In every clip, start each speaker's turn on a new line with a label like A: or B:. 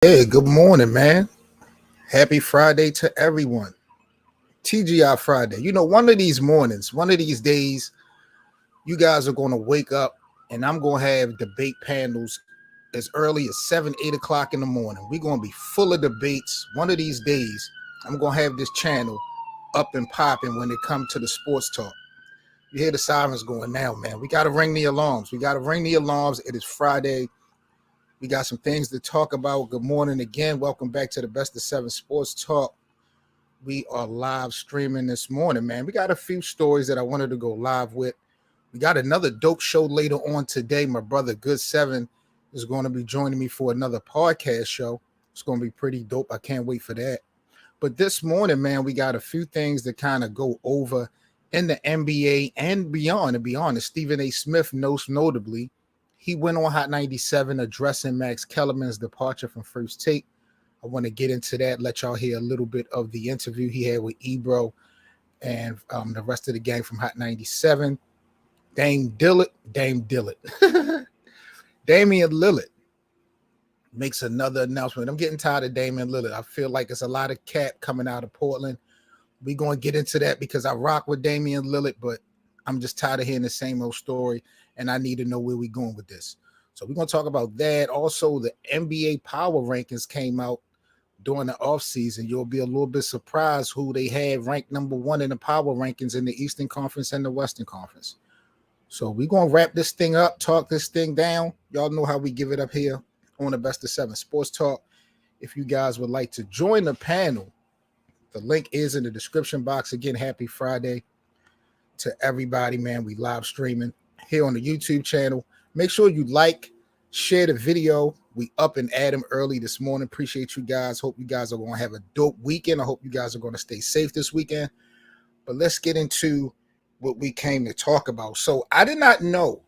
A: Hey, good morning, man. Happy Friday to everyone. TGI Friday. One of these mornings, one of these days, you guys are going to wake up and I'm going to have debate panels as early as 7, 8 o'clock in the morning. We're going to be full of debates. One of these days, I'm going to have this channel up and popping when it comes to the sports talk. You hear the sirens going now, man. We got to ring the alarms. We got to ring the alarms. It is Friday. We got some things to talk about. Good morning again. Welcome back to the Best of Seven Sports Talk. We are live streaming this morning, man. We got a few stories that I wanted to go live with. We got another dope show later on today. My brother Good Seven is going to be joining me for another podcast show. It's going to be pretty dope. I can't wait for that. But this morning, man, we got a few things to kind of go over in the NBA and beyond. To be honest, Stephen A. Smith, most notably, he went on Hot 97 addressing Max Kellerman's departure from First Take. I want to get into that, let y'all hear a little bit of the interview he had with Ebro and the rest of the gang from Hot 97. Dame Dillard, Damian Lillard makes another announcement. I'm getting tired of Damian Lillard. I feel like it's a lot of cap coming out of Portland. We're going to get into that because I rock with Damian Lillard, but I'm just tired of hearing the same old story, and I need to know where we're going with this. So we're going to talk about that. Also, the NBA Power Rankings came out during the offseason. You'll be a little bit surprised who they had ranked number one in the Power Rankings in the Eastern Conference and the Western Conference. So we're going to wrap this thing up, talk this thing down. Y'all know how we give it up here on the Best of Seven Sports Talk. If you guys would like to join the panel, the link is in the description box. Again, happy Friday to everybody, man. We live streaming here on the YouTube channel. Make sure you like, share the video. We up and at 'em early this morning. Appreciate you guys. Hope you guys are going to have a dope weekend. I hope you guys are going to stay safe this weekend. But let's get into what we came to talk about. So I did not know,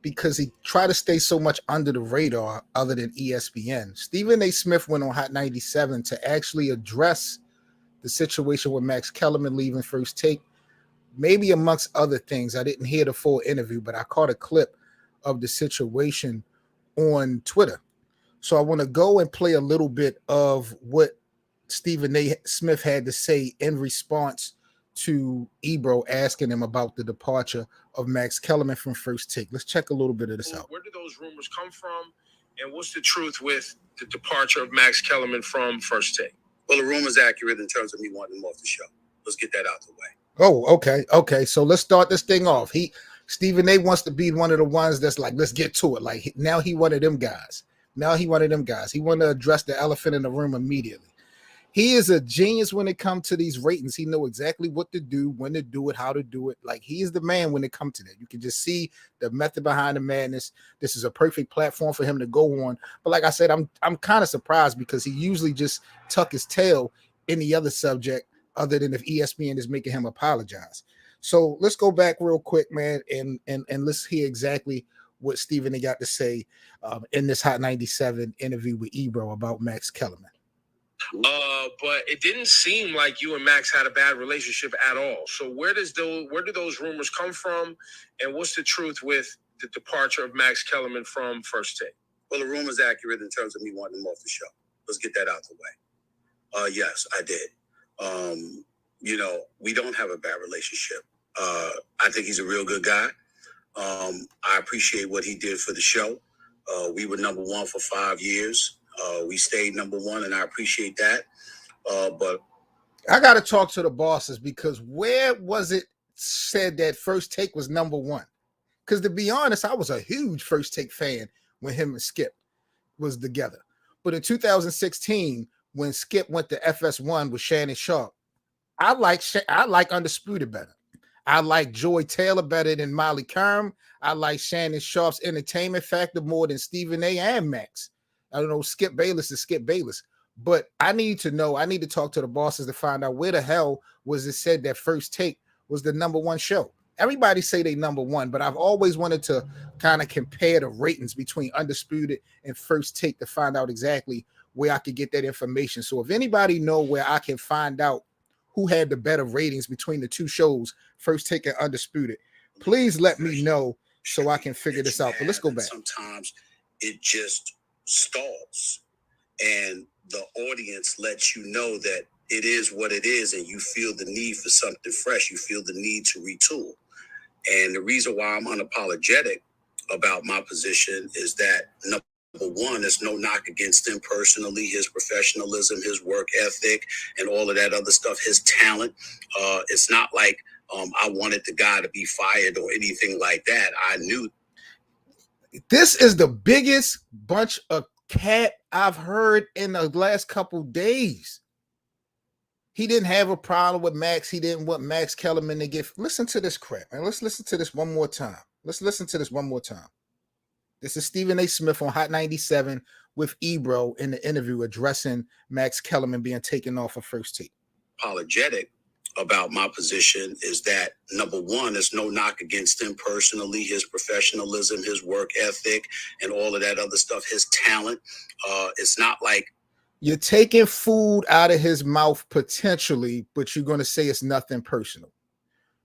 A: because he tried to stay so much under the radar other than ESPN. Stephen A. Smith went on Hot 97 to actually address the situation with Max Kellerman leaving First Take, maybe amongst other things. I didn't hear the full interview, but I caught a clip of the situation on Twitter. So I want to go and play a little bit of what Stephen A. Smith had to say in response to Ebro asking him about the departure of Max Kellerman from First Take. Let's check a little bit of this out.
B: Where do those rumors come from? And what's the truth with the departure of Max Kellerman from First Take?
C: Well, the rumor's accurate in terms of me wanting him off the show. Let's get that out the way.
A: Oh, okay. So let's start this thing off. Stephen A. wants to be one of the ones that's like, let's get to it. Like now he one of them guys. He wanted to address the elephant in the room immediately. He is a genius when it comes to these ratings. He know exactly what to do, when to do it, how to do it. Like he is the man when it comes to that. You can just see the method behind the madness. This is a perfect platform for him to go on. But like I said, I'm kind of surprised because he usually just tuck his tail in the other subject, other than if ESPN is making him apologize. So let's go back real quick, man, and let's hear exactly what Stephen A. got to say in this Hot 97 interview with Ebro about Max Kellerman.
B: But it didn't seem like you and Max had a bad relationship at all. So where do those rumors come from? And what's the truth with the departure of Max Kellerman from First Take?
C: Well, the rumor's accurate in terms of me wanting him off the show. Let's get that out the way. Yes, I did. We don't have a bad relationship. I think he's a real good guy. I appreciate what he did for the show. We were number one for 5 years. We stayed number one, and I appreciate that. But
A: I got to talk to the bosses, because where was it said that First Take was number one? Because to be honest, I was a huge First Take fan when him and Skip was together. But in 2016, when Skip went to FS1 with Shannon Sharp, I like Undisputed better. I like Joy Taylor better than Molly Kerm. I like Shannon Sharp's entertainment factor more than Stephen A. and Max. I don't know, Skip Bayless is Skip Bayless. But I need to talk to the bosses to find out where the hell was it said that First Take was the number one show. Everybody say they number one, but I've always wanted to kind of compare the ratings between Undisputed and First Take to find out exactly where I could get that information. So if anybody know where I can find out who had the better ratings between the two shows, First Take and Undisputed, please let me know so I can figure this out. But let's go back.
C: Sometimes it just stalls. and the audience lets you know that it is what it is, and you feel the need for something fresh. You feel the need to retool. And the reason why I'm unapologetic about my position is that number one, there's no knock against him personally, his professionalism, his work ethic, and all of that other stuff, his talent. It's not like I wanted the guy to be fired or anything like that. I knew.
A: This is the biggest bunch of cat I've heard in the last couple days. He didn't have a problem with Max. He didn't want Max Kellerman to get. Listen to this crap, man. Let's listen to this one more time. Let's listen to this one more time. This is Stephen A. Smith on Hot 97 with Ebro in the interview addressing Max Kellerman being taken off of First Take.
C: Apologetic about my position is that number one, there's no knock against him personally, his professionalism, his work ethic, and all of that other stuff, his talent. It's not like
A: you're taking food out of his mouth potentially, but you're going to say it's nothing personal.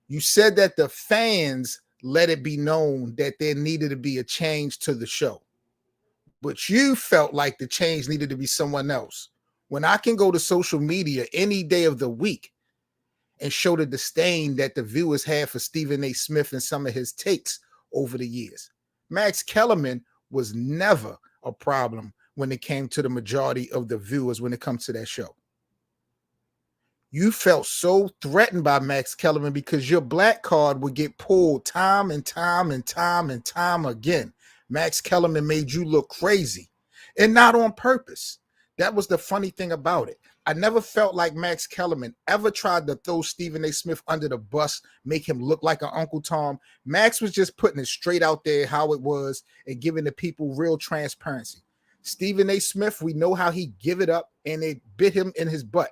A: You said that the fans let it be known that there needed to be a change to the show, but you felt like the change needed to be someone else. When I can go to social media any day of the week and show the disdain that the viewers have for Stephen A. Smith and some of his takes over the years. Max Kellerman was never a problem when it came to the majority of the viewers when it comes to that show. You felt so threatened by Max Kellerman because your black card would get pulled time and time and time and time again. Max Kellerman made you look crazy, and not on purpose. That was the funny thing about it. I never felt like Max Kellerman ever tried to throw Stephen A. Smith under the bus, make him look like an Uncle Tom. Max was just putting it straight out there how it was and giving the people real transparency. Stephen A. Smith, we know how he give it up, and it bit him in his butt.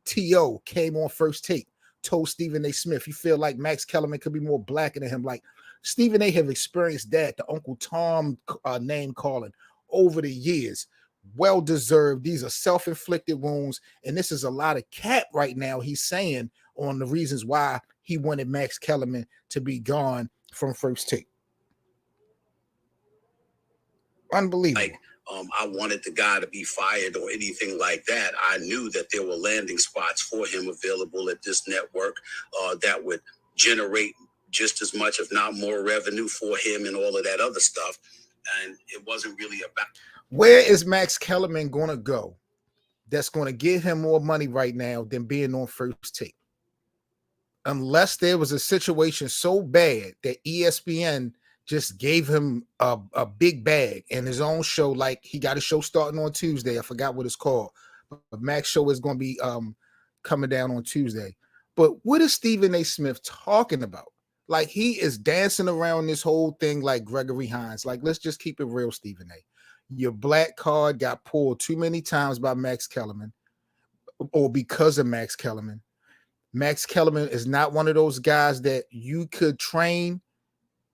A: T.O. came on First Take, told Stephen A. Smith, you feel like Max Kellerman could be more blacker than him. Like Stephen A. have experienced that, the Uncle Tom name calling over the years. Well deserved. These are self-inflicted wounds, and this is a lot of cap right now he's saying on the reasons why he wanted Max Kellerman to be gone from First Take. Unbelievable.
C: Like, I wanted the guy to be fired or anything like that. I knew that there were landing spots for him available at this network that would generate just as much, if not more, revenue for him and all of that other stuff. And it wasn't really about.
A: Where is Max Kellerman going to go that's going to give him more money right now than being on First Take? Unless there was a situation so bad that ESPN just gave him a big bag and his own show, like he got a show starting on Tuesday. I forgot what it's called. But Max show is going to be coming down on Tuesday. But what is Stephen A. Smith talking about? Like he is dancing around this whole thing like Gregory Hines. Like, let's just keep it real, Stephen A. Your black card got pulled too many times by Max Kellerman or because of Max Kellerman. Max Kellerman is not one of those guys that you could train.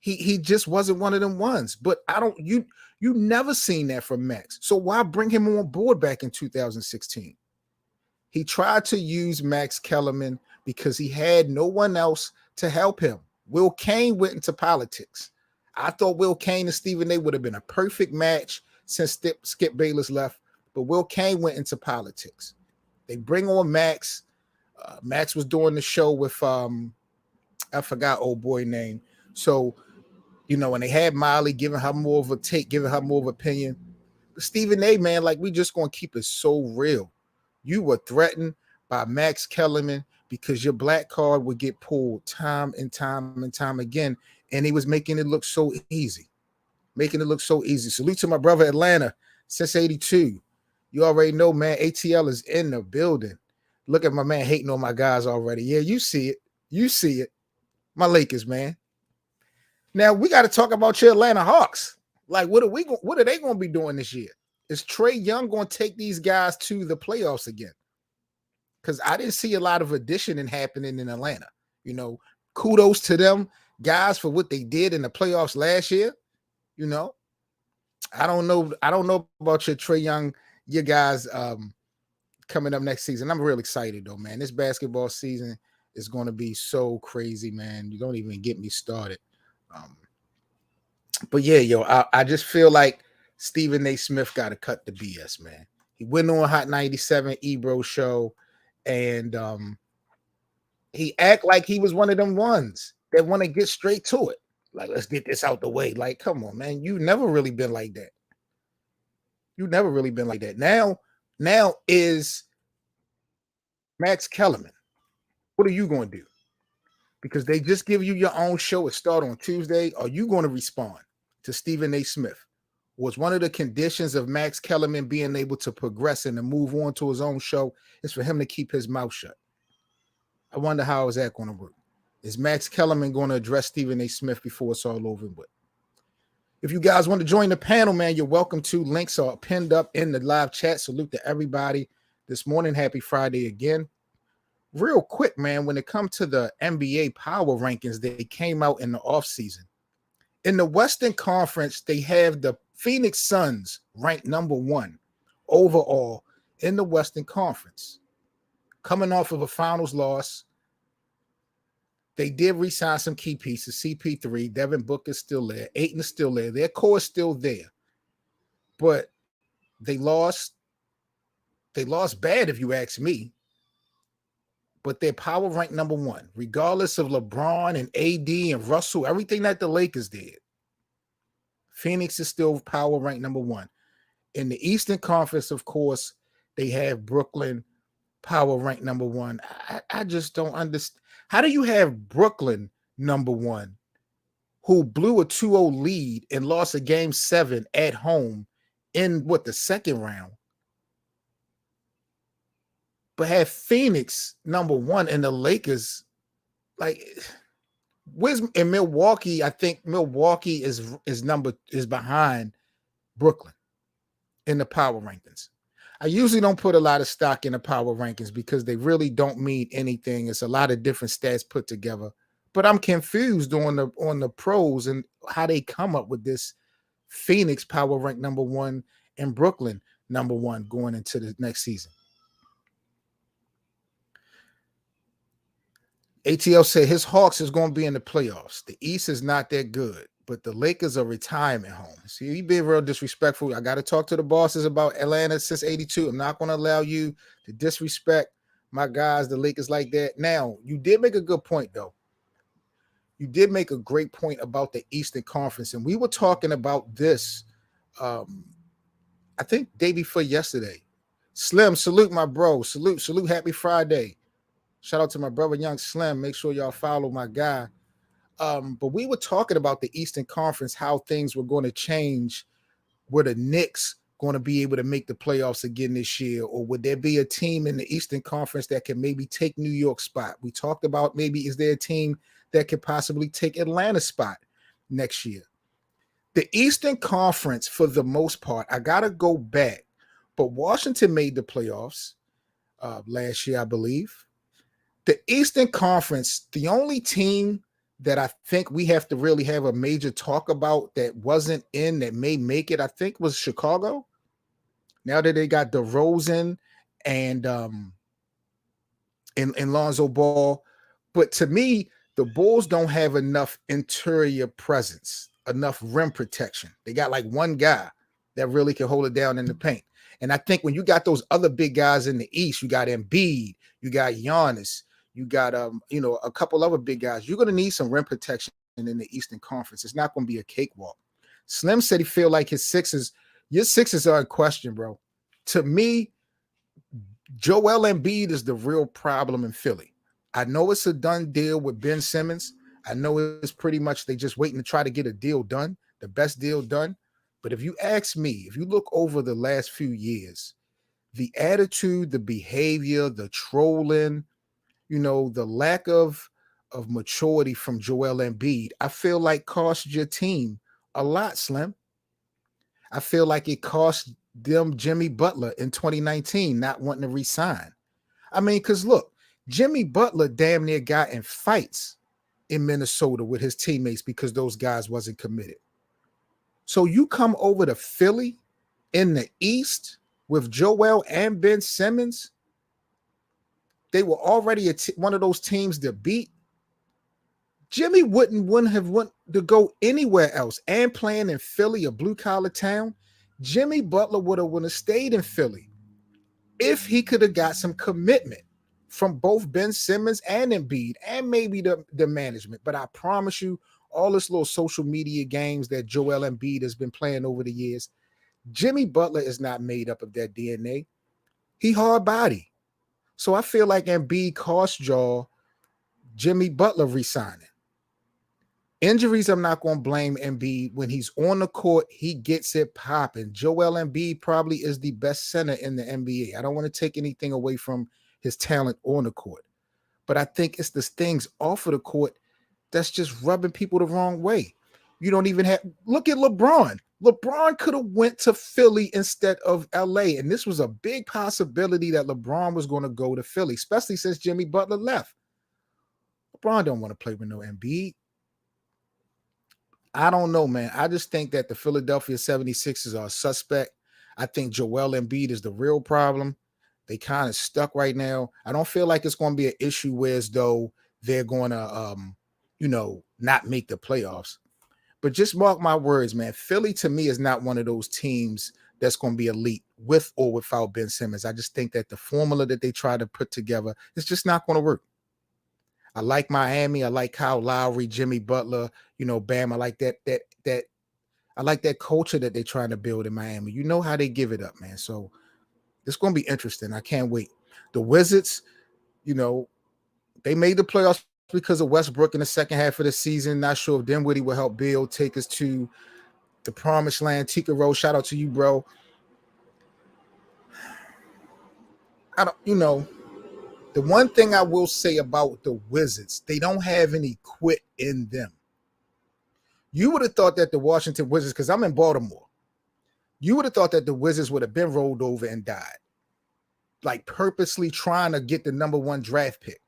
A: He just wasn't one of them ones. But you never seen that from Max. So why bring him on board back in 2016? He tried to use Max Kellerman because he had no one else to help him. Will Cain went into politics. I thought Will Cain and Stephen A. would have been a perfect match since Skip Bayless left, but Will Cain went into politics. They bring on Max. Max was doing the show with I forgot old boy name. So, and they had Miley giving her more of a take, giving her more of opinion. But Stephen A., man, like we just gonna keep it so real. You were threatened by Max Kellerman because your black card would get pulled time and time and time again, and he was making it look so easy. Salute to my brother Atlanta since 82. You already know, man, ATL is in the building. Look at my man hating on my guys already. Yeah, you see it. My Lakers, man. Now we got to talk about your Atlanta Hawks. Like, what are they going to be doing this year? Is Trae Young going to take these guys to the playoffs again? Because I didn't see a lot of additioning happening in Atlanta. Kudos to them guys for what they did in the playoffs last year. I don't know about your Trae Young, your guys coming up next season. I'm real excited though, man. This basketball season is going to be so crazy, man. You don't even get me started. But yeah, I just feel like Stephen A. Smith got to cut the BS, man. He went on Hot 97 Ebro show, and he act like he was one of them ones that want to get straight to it. Like, let's get this out the way. Like, come on, man. You never really been like that. You never really been like that. Now is Max Kellerman. What are you going to do? Because they just give you your own show. It start on Tuesday. Are you going to respond to Stephen A. Smith? Was one of the conditions of Max Kellerman being able to progress and to move on to his own show is for him to keep his mouth shut. I wonder how is that going to work? Is Max Kellerman going to address Stephen A. Smith before it's all over with? If you guys want to join the panel, man, you're welcome to. Links are pinned up in the live chat. Salute to everybody this morning. Happy Friday again. Real quick, man, when it comes to the NBA power rankings, they came out in the offseason. In the Western Conference, they have the Phoenix Suns ranked number 1 overall in the Western Conference. Coming off of a finals loss, they did re-sign some key pieces. CP3, Devin Booker is still there. Ayton is still there. Their core is still there. But they lost. They lost bad, if you ask me. But they're power ranked number 1, regardless of LeBron and AD and Russell, everything that the Lakers did. Phoenix is still power ranked number 1. In the Eastern Conference, of course, they have Brooklyn power ranked number 1. I just don't understand. How do you have Brooklyn number 1, who blew a 2-0 lead and lost a game 7 at home in the second round, but have Phoenix number 1 and the Lakers like in Milwaukee? I think Milwaukee is behind Brooklyn in the power rankings. I usually don't put a lot of stock in the power rankings because they really don't mean anything. It's a lot of different stats put together. But I'm confused on the pros and how they come up with this Phoenix power ranked number 1 and Brooklyn number 1 going into the next season. ATL said his Hawks is going to be in the playoffs. The East is not that good, but the Lakers are retirement home. See, he being real disrespectful. I got to talk to the bosses about Atlanta since 82. I'm not going to allow you to disrespect my guys, the Lakers, like that. Now, you did make a good point, though. You did make a great point about the Eastern Conference, and we were talking about this, I think, day before yesterday. Slim, salute my bro. Salute. Happy Friday. Shout out to my brother, Young Slim. Make sure y'all follow my guy. But we were talking about the Eastern Conference, how things were going to change. Were the Knicks going to be able to make the playoffs again this year? Or would there be a team in the Eastern Conference that can maybe take New York's spot? We talked about maybe is there a team that could possibly take Atlanta's spot next year? The Eastern Conference, for the most part, I got to go back. But Washington made the playoffs last year, I believe. The Eastern Conference, the only team that I think we have to really have a major talk about that wasn't in, that may make it, I think, was Chicago. Now that they got DeRozan and Lonzo Ball. But to me, the Bulls don't have enough interior presence, enough rim protection. They got like one guy that really can hold it down in the paint. And I think when you got those other big guys in the East, you got Embiid, you got Giannis, you got a couple other big guys. You're going to need some rim protection in the Eastern Conference. It's not going to be a cakewalk. Slim said he feel like your Sixers are in question, bro. To me, Joel Embiid is the real problem in Philly. I know it's a done deal with Ben Simmons. I know it's pretty much they just waiting to try to get a deal done, the best deal done. But if you ask me, if you look over the last few years, the attitude, the behavior, the trolling, the lack of maturity from Joel Embiid, I feel like cost your team a lot, Slim. I feel like it cost them Jimmy Butler in 2019 not wanting to resign. I mean, because look, Jimmy Butler damn near got in fights in Minnesota with his teammates because those guys wasn't committed. So you come over to Philly in the East with Joel and Ben Simmons. They were already one of those teams to beat. Jimmy wouldn't have wanted to go anywhere else. And playing in Philly, a blue-collar town, Jimmy Butler would have stayed in Philly if he could have got some commitment from both Ben Simmons and Embiid and maybe the management. But I promise you, all this little social media games that Joel Embiid has been playing over the years, Jimmy Butler is not made up of that DNA. He hard body. So I feel like Embiid cost y'all Jimmy Butler resigning. Injuries, I'm not going to blame Embiid. When he's on the court, he gets it popping. Joel Embiid probably is the best center in the NBA. I don't want to take anything away from his talent on the court, but I think it's the things off of the court that's just rubbing people the wrong way. You don't even have, look at LeBron. LeBron could have went to Philly instead of LA, and this was a big possibility that LeBron was going to go to Philly, especially since Jimmy Butler left. LeBron don't want to play with no Embiid. I don't know, man. I just think that the Philadelphia 76ers are a suspect. I think Joel Embiid is the real problem. They kind of stuck right now. I don't feel like it's going to be an issue where as though they're going to, not make the playoffs. But just mark my words, man. Philly, to me, is not one of those teams that's going to be elite with or without Ben Simmons. I just think that the formula that they try to put together is just not going to work. I like Miami. I like Kyle Lowry, Jimmy Butler, Bam. I like that I like that culture that they're trying to build in Miami. You know how they give it up, man. So it's going to be interesting. I can't wait. The Wizards, they made the playoffs because of Westbrook in the second half of the season. Not sure if Dinwiddie will help Bill take us to the promised land. Tika Rose, shout out to you, bro. The one thing I will say about the Wizards, they don't have any quit in them. You would have thought that the Washington Wizards, because I'm in Baltimore, you would have thought that the Wizards would have been rolled over and died, like purposely trying to get the number one draft pick.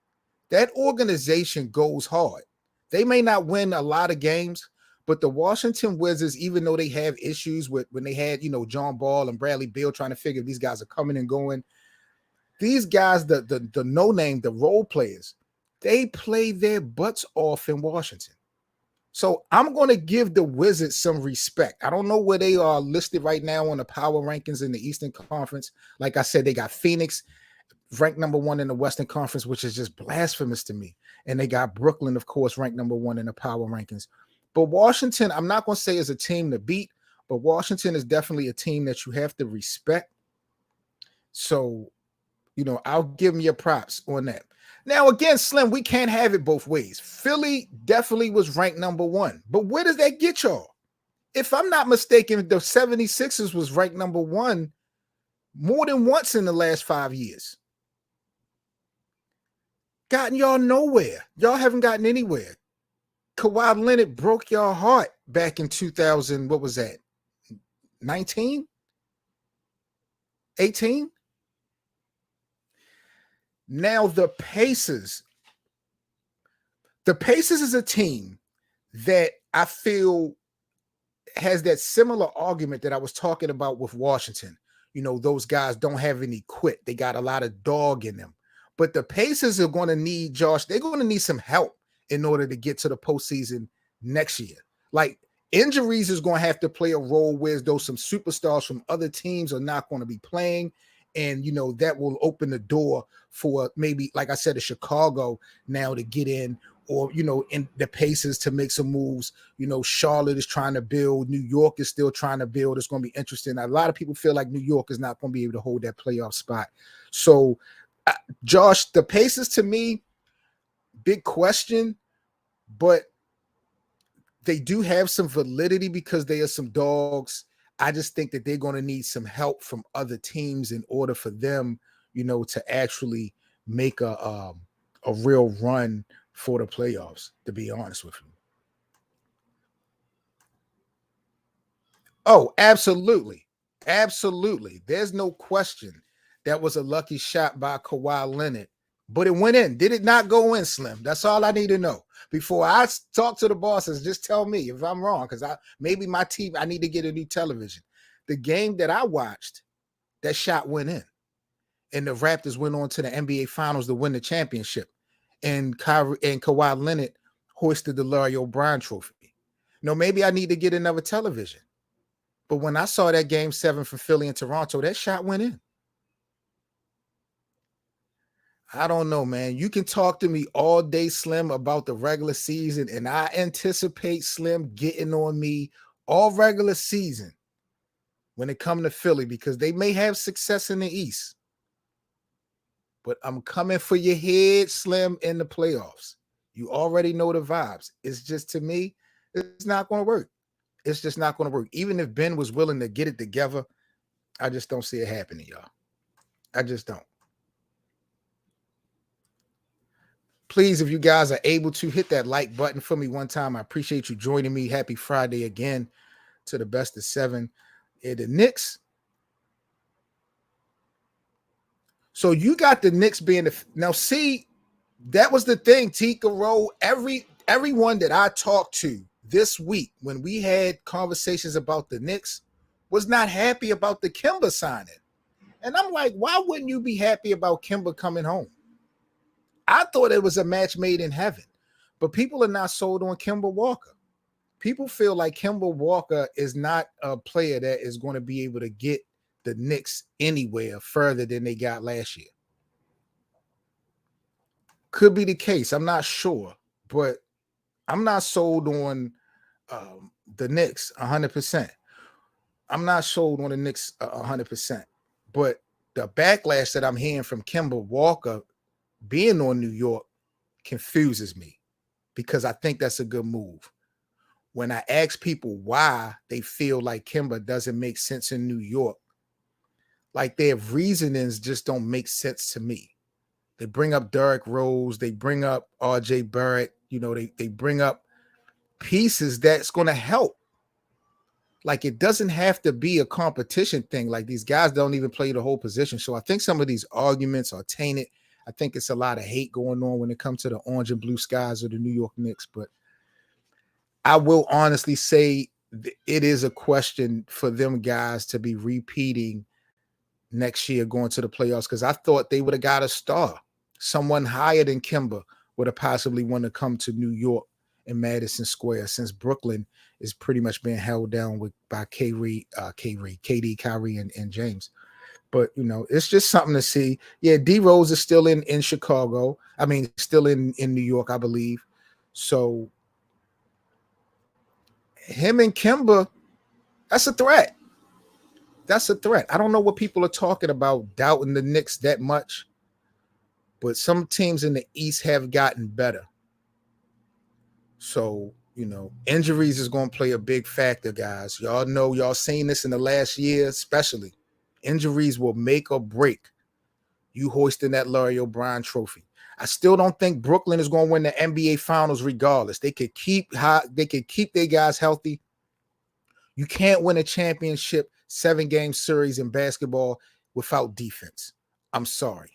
A: That organization goes hard. They may not win a lot of games, but the Washington Wizards, even though they have issues with when they had, John Ball and Bradley Beal trying to figure if these guys are coming and going, these guys, the no-name, the role players, they play their butts off in Washington. So I'm going to give the Wizards some respect. I don't know where they are listed right now on the power rankings in the Eastern Conference. Like I said, they got Phoenix ranked number one in the Western Conference, which is just blasphemous to me. And they got Brooklyn, of course, ranked number one in the power rankings. But Washington, I'm not going to say is a team to beat, but Washington is definitely a team that you have to respect. So, I'll give them your props on that. Now, again, Slim, we can't have it both ways. Philly definitely was ranked number one. But where does that get y'all? If I'm not mistaken, the 76ers was ranked number one more than once in the last 5 years. Gotten y'all nowhere. Y'all haven't gotten anywhere. Kawhi Leonard broke y'all heart back in 2000. What was that? 19? 18? Now the Pacers is a team that I feel has that similar argument that I was talking about with Washington. Those guys don't have any quit. They got a lot of dog in them. But the Pacers are going to need, Josh, they're going to need some help in order to get to the postseason next year. Like, injuries is going to have to play a role where those some superstars from other teams are not going to be playing. And, that will open the door for maybe, like I said, a Chicago now to get in, or, in the Pacers to make some moves. Charlotte is trying to build. New York is still trying to build. It's going to be interesting. A lot of people feel like New York is not going to be able to hold that playoff spot. So, Josh, the Pacers, to me, big question, but they do have some validity because they are some dogs. I just think that they're going to need some help from other teams in order for them, to actually make a real run for the playoffs, to be honest with you. Oh, absolutely. Absolutely. There's no question that was a lucky shot by Kawhi Leonard, but it went in. Did it not go in, Slim? That's all I need to know. Before I talk to the bosses, just tell me if I'm wrong, because maybe my team, I need to get a new television. The game that I watched, that shot went in. And the Raptors went on to the NBA Finals to win the championship. And Kawhi Leonard hoisted the Larry O'Brien trophy. Maybe I need to get another television. But when I saw that game 7 for Philly and Toronto, that shot went in. I don't know, man. You can talk to me all day, Slim, about the regular season, and I anticipate Slim getting on me all regular season when it comes to Philly because they may have success in the East. But I'm coming for your head, Slim, in the playoffs. You already know the vibes. It's just, to me, it's not going to work. It's just not going to work. Even if Ben was willing to get it together, I just don't see it happening, y'all. I just don't. Please, if you guys are able to, hit that like button for me one time. I appreciate you joining me. Happy Friday again to the best of 7. The Knicks. So you got the Knicks being now. See, that was the thing. Tika Rowe. Everyone that I talked to this week when we had conversations about the Knicks was not happy about the Kemba signing, and I'm like, why wouldn't you be happy about Kemba coming home? I thought it was a match made in heaven, but people are not sold on Kemba Walker. People feel like Kemba Walker is not a player that is going to be able to get the Knicks anywhere further than they got last year. Could be the case. I'm not sure, but I'm not sold on the Knicks 100%. I'm not sold on the Knicks 100%. But the backlash that I'm hearing from Kemba Walker being on New York confuses me because I think that's a good move. When I ask people why they feel like Kemba doesn't make sense in New York, like their reasonings just don't make sense to me. They bring up Derrick Rose, they bring up RJ Barrett, they bring up pieces that's going to help. Like it doesn't have to be a competition thing. Like these guys don't even play the whole position. So I think some of these arguments are tainted. I think it's a lot of hate going on when it comes to the orange and blue skies of the New York Knicks. But I will honestly say it is a question for them guys to be repeating next year going to the playoffs because I thought they would have got a star. Someone higher than Kemba would have possibly want to come to New York in Madison Square since Brooklyn is pretty much being held down by KD, Kyrie, and James. But, it's just something to see. Yeah, D Rose is still in Chicago. I mean, still in New York, I believe. So him and Kemba, that's a threat. That's a threat. I don't know what people are talking about, doubting the Knicks that much. But some teams in the East have gotten better. So, injuries is going to play a big factor, guys. Y'all know, y'all seen this in the last year, especially. Injuries will make or break you hoisting that Larry O'Brien trophy. I still don't think Brooklyn is going to win the NBA Finals regardless. They could keep their guys healthy. You can't win a championship 7-game series in basketball without defense. I'm sorry.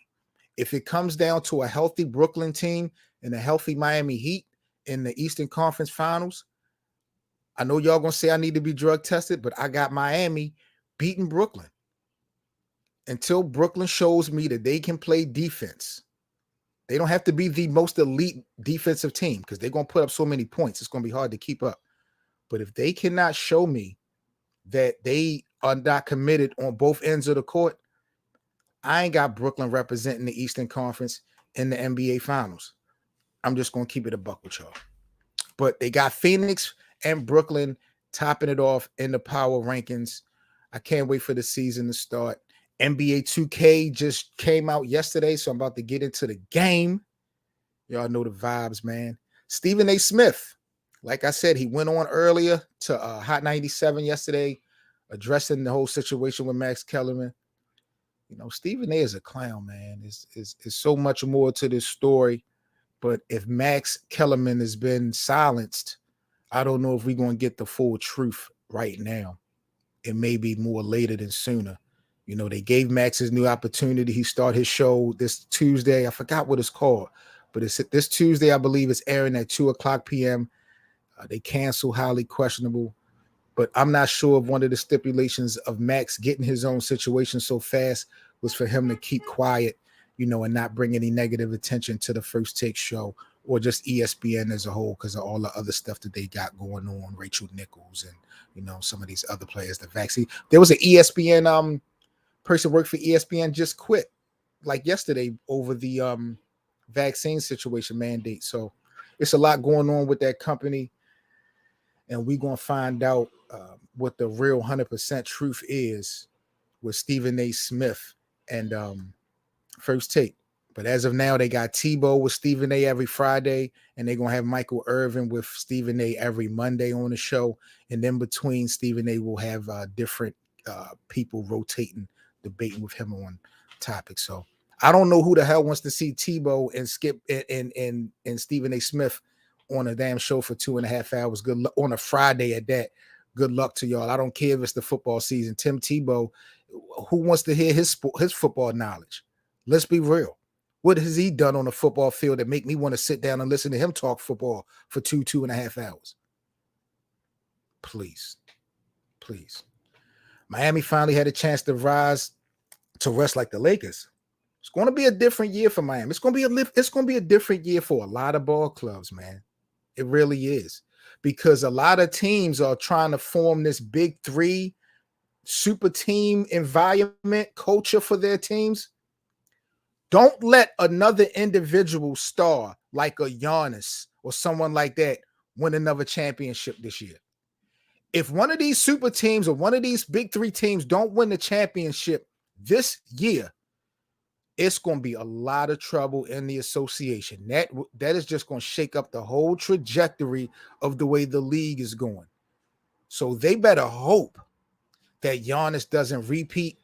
A: If it comes down to a healthy Brooklyn team and a healthy Miami Heat in the Eastern Conference Finals, I know y'all going to say I need to be drug tested, but I got Miami beating Brooklyn. Until Brooklyn shows me that they can play defense, they don't have to be the most elite defensive team because they're going to put up so many points. It's going to be hard to keep up. But if they cannot show me that they are not committed on both ends of the court, I ain't got Brooklyn representing the Eastern Conference in the NBA Finals. I'm just going to keep it a buck with y'all. But they got Phoenix and Brooklyn topping it off in the power rankings. I can't wait for the season to start. NBA 2K just came out yesterday, so I'm about to get into the game. Y'all know the vibes, man. Stephen A. Smith, like I said, he went on earlier to Hot 97 yesterday, addressing the whole situation with Max Kellerman. Stephen A. is a clown, man. It's so much more to this story. But if Max Kellerman has been silenced, I don't know if we're going to get the full truth right now. It may be more later than sooner. They gave Max his new opportunity. He started his show this Tuesday. I forgot what it's called, but it's this Tuesday, I believe it's airing at 2:00 p.m. They canceled Highly Questionable, but I'm not sure if one of the stipulations of Max getting his own situation so fast was for him to keep quiet, and not bring any negative attention to the First Take show or just ESPN as a whole because of all the other stuff that they got going on, Rachel Nichols and, some of these other players, the vaccine. There was an ESPN person worked for ESPN just quit like yesterday over the vaccine situation mandate. So it's a lot going on with that company, and we're gonna find out what the real 100% truth is with Stephen A. Smith and First Take. But as of now, they got Tebow with Stephen A. every Friday, and they're gonna have Michael Irvin with Stephen A. every Monday on the show. And then between Stephen A. will have different people rotating, debating with him on topics. So I don't know who the hell wants to see Tebow and Skip and Stephen A. Smith on a damn show for 2.5 hours. Good luck on a Friday at that. Good luck to y'all. I don't care if it's the football season. Tim Tebow, who wants to hear his football knowledge? Let's be real. What has he done on the football field that make me want to sit down and listen to him talk football for 2.5 hours? Please. Miami finally had a chance to rise to rest like the Lakers. It's going to be a different year for Miami. It's going to be a different year for a lot of ball clubs, man. It really is. Because a lot of teams are trying to form this big three super team environment culture for their teams. Don't let another individual star like a Giannis or someone like that win another championship this year. If one of these super teams or one of these big three teams don't win the championship this year, it's going to be a lot of trouble in the association. That is just going to shake up the whole trajectory of the way the league is going. So they better hope that Giannis doesn't repeat,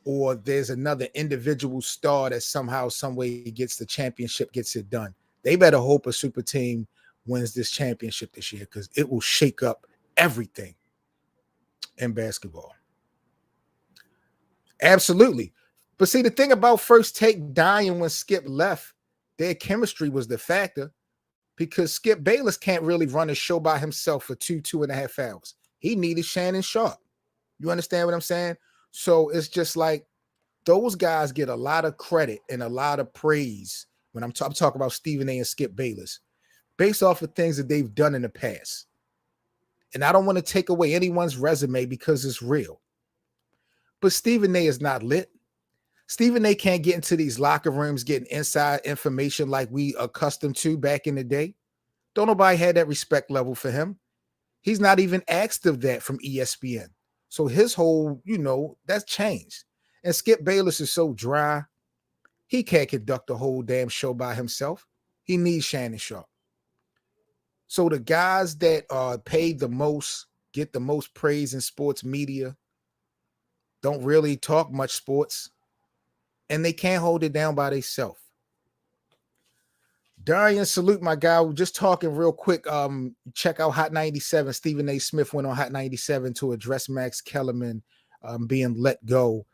A: or there's another individual star that somehow, some way gets the championship, gets it done. They better hope a super team wins this championship this year, because it will shake up everything in basketball. Absolutely. But see, the thing about First Take dying when Skip left, their chemistry was the factor, because Skip Bayless can't really run a show by himself for 2.5 hours. He needed Shannon Sharp. You understand what I'm saying? So it's just like those guys get a lot of credit and a lot of praise when I'm talking about Stephen A. and Skip Bayless based off of things that they've done in the past. And I don't want to take away anyone's resume because it's real. But Stephen A. is not lit. Stephen A. can't get into these locker rooms getting inside information like we accustomed to back in the day. Don't nobody have that respect level for him. He's not even asked of that from ESPN. So his whole, that's changed. And Skip Bayless is so dry, he can't conduct the whole damn show by himself. He needs Shannon Sharp. So the guys that are paid the most, get the most praise in sports media, don't really talk much sports, and they can't hold it down by themselves. Darian, salute my guy. We're just talking real quick. Check out Hot 97. Stephen A. Smith went on Hot 97 to address Max Kellerman being let go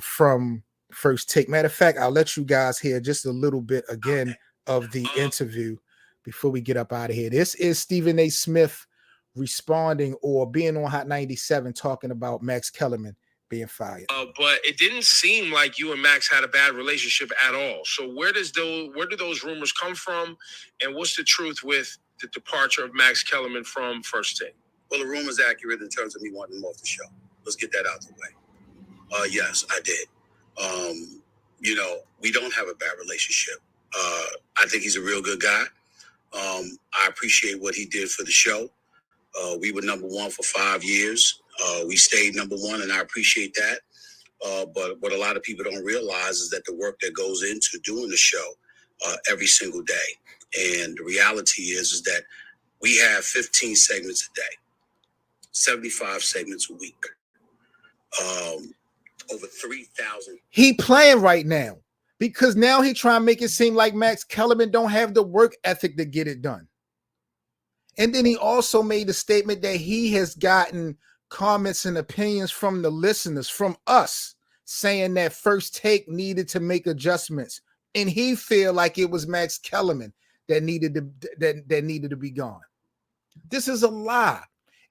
A: from First Take. Matter of fact, I'll let you guys hear just a little bit again of the interview before we get up out of here. This is Stephen A. Smith responding or being on Hot 97 talking about Max Kellerman being fired.
B: But it didn't seem like you and Max had a bad relationship at all. So where do those rumors come from, and what's the truth with the departure of Max Kellerman from First Take?
C: Well, the rumor's accurate in terms of me wanting him off the show. Let's get that out the way. Yes, I did. We don't have a bad relationship. I think he's a real good guy. I appreciate what he did for the show. We were number one for 5 years. We stayed number one, and I appreciate that. But what a lot of people don't realize is that the work that goes into doing the show every single day. And the reality is that we have 15 segments a day, 75 segments a week, over 3,000.
A: He playing right now because now he trying to make it seem like Max Kellerman don't have the work ethic to get it done. And then he also made a statement that he has gotten comments and opinions from the listeners, from us, saying that First Take needed to make adjustments. And he feel like it was Max Kellerman that needed to be gone. This is a lie.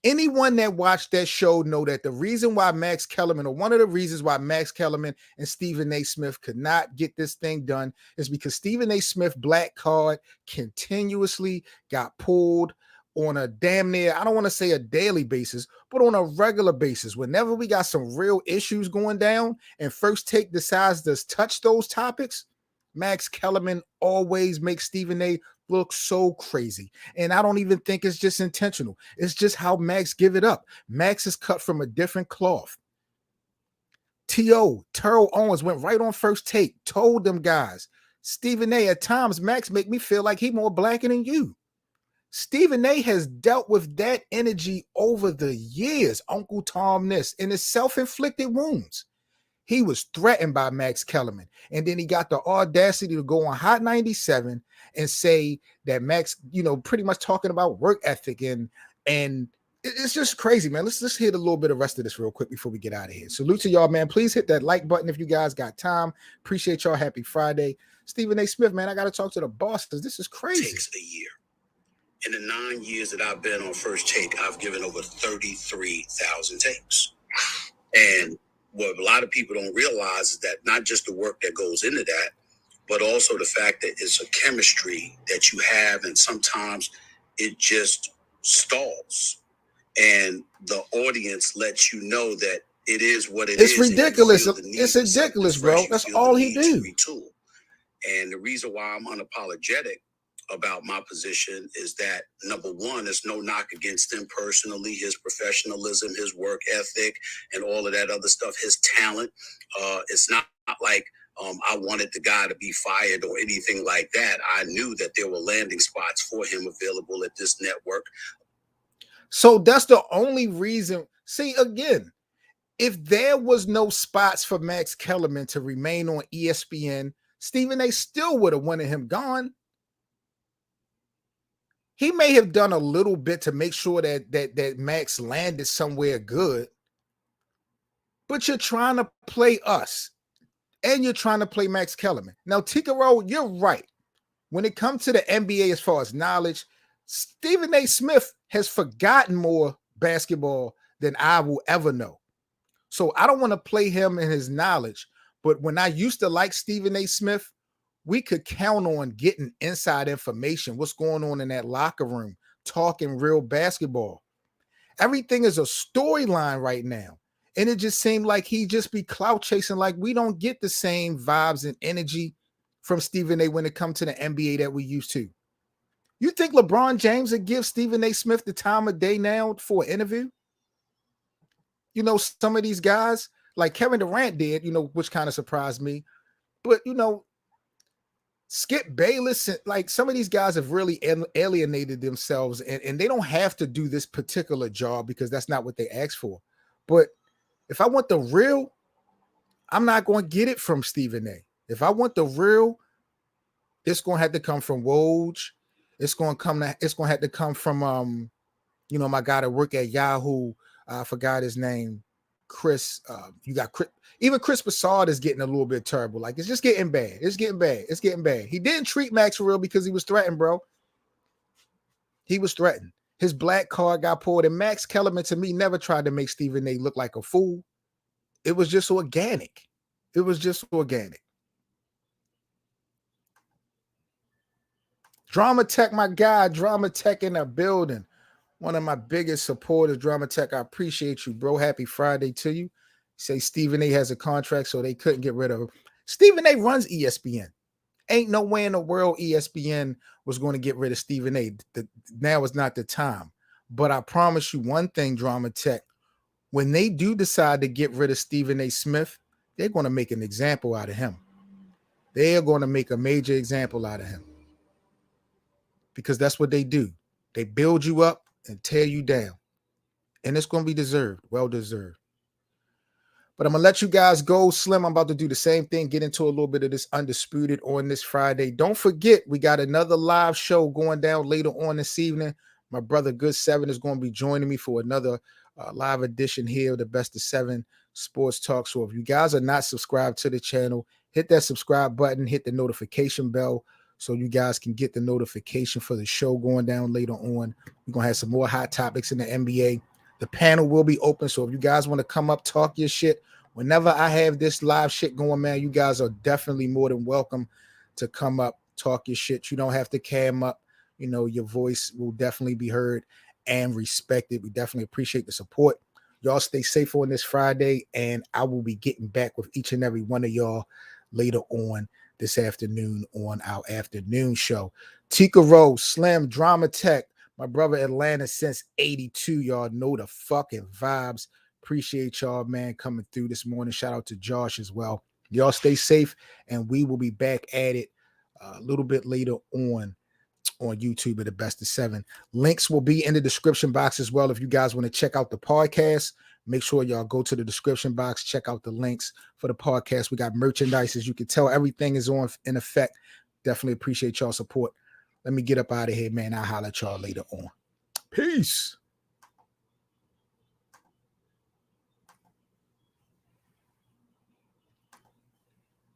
A: Anyone that watched that show know that the reason why Max Kellerman, or one of the reasons why Max Kellerman and Stephen A. Smith could not get this thing done, is because Stephen A. Smith black card continuously got pulled on a damn near, I don't want to say a daily basis, but on a regular basis. Whenever we got some real issues going down and First Take decides to touch those topics, Max Kellerman always makes Stephen A look so crazy. And I don't even think it's just intentional. It's just how Max give it up. Max is cut from a different cloth. T.O. Terrell Owens went right on First Take, told them guys, Stephen A, at times, Max make me feel like he more blacker than you. Stephen A has dealt with that energy over the years, Uncle Tom this, and his self-inflicted wounds. He was threatened by Max Kellerman, and then he got the audacity to go on Hot 97 and say that Max, pretty much talking about work ethic, and it's just crazy, man. Let's hit a little bit of rest of this real quick before we get out of here. Salute to y'all, man. Please hit that like button if you guys got time. Appreciate y'all. Happy Friday. Stephen A. Smith, man, I got to talk to the boss because this is crazy.
C: Takes a year. In the 9 years that I've been on First Take, I've given over 33,000 takes. And what a lot of people don't realize is that not just the work that goes into that, but also the fact that it's a chemistry that you have, and sometimes it just stalls. And the audience lets you know that it is what it is.
A: It's ridiculous. It's ridiculous, bro. That's all he do.
C: And the reason why I'm unapologetic about my position is that, number one, there's no knock against him personally, his professionalism, his work ethic, and all of that other stuff, his talent. It's not like I wanted the guy to be fired or anything like that. I knew that there were landing spots for him available at this network.
A: So that's the only reason. See, again, if there was no spots for Max Kellerman to remain on ESPN, Stephen A still would have wanted him gone. He may have done a little bit to make sure that Max landed somewhere good, but you're trying to play us, and you're trying to play Max Kellerman. Now, Tikaro, you're right. When it comes to the NBA as far as knowledge, Stephen A. Smith has forgotten more basketball than I will ever know. So I don't want to play him in his knowledge, but when I used to like Stephen A. Smith, we could count on getting inside information, what's going on in that locker room, talking real basketball. Everything is a storyline right now. And it just seemed like he just be clout chasing. Like we don't get the same vibes and energy from Stephen A. when it comes to the NBA that we used to. You think LeBron James would give Stephen A. Smith the time of day now for an interview? Some of these guys, like Kevin Durant did, which kind of surprised me. But, Skip Bayless, like some of these guys have really alienated themselves, and they don't have to do this particular job because that's not what they asked for. But if I want the real, I'm not going to get it from Stephen A. If I want the real, it's going to have to come from Woj. It's going to have to come from my guy that work at Yahoo. I forgot his name. Chris. You got Chris. Even Chris Broussard is getting a little bit terrible. Like it's just getting bad. It's getting bad. He didn't treat Max real because he was threatened, bro. He was threatened. His black card got pulled, and Max Kellerman to me never tried to make Stephen A. look like a fool. It was just organic. Drama Tech, my guy, Drama Tech in the building. One of my biggest supporters, Drama Tech. I appreciate you, bro. Happy Friday to you. Say Stephen A. has a contract, so they couldn't get rid of him. Stephen A. runs ESPN. Ain't no way in the world ESPN was going to get rid of Stephen A. Now is not the time. But I promise you one thing, Drama Tech. When they do decide to get rid of Stephen A. Smith, they're going to make an example out of him. They are going to make a major example out of him. Because that's what they do. They build you up and tear you down. And it's going to be deserved, well deserved. But I'm going to let you guys go. Slim, I'm about to do the same thing, get into a little bit of this Undisputed on this Friday. Don't forget, we got another live show going down later on this evening. My brother Good 7 is going to be joining me for another live edition here of the Best of 7 Sports Talk. So if you guys are not subscribed to the channel, hit that subscribe button, hit the notification bell so you guys can get the notification for the show going down later on. We're going to have some more hot topics in the NBA. The panel will be open, so if you guys want to come up, talk your shit, whenever I have this live shit going, man, you guys are definitely more than welcome to come up, talk your shit. You don't have to cam up. you know, your voice will definitely be heard and respected. We definitely appreciate the support. Y'all stay safe on this Friday, and I will be getting back with each and every one of y'all later on this afternoon on our afternoon show. Tika Rose, Slim, Drama Tech, my brother Atlanta since 82. Y'all know the fucking vibes. Appreciate y'all, man, coming through this morning. Shout out to Josh as well. Y'all stay safe, and we will be back at it a little bit later on YouTube at the Best of 7. Links will be in the description box as well. If you guys want to check out the podcast, make sure y'all go to the description box, check out the links for the podcast. We got merchandise. As you can tell, everything is on in effect. Definitely appreciate y'all support. Let me get up out of here, man. I'll holler at y'all later on. Peace.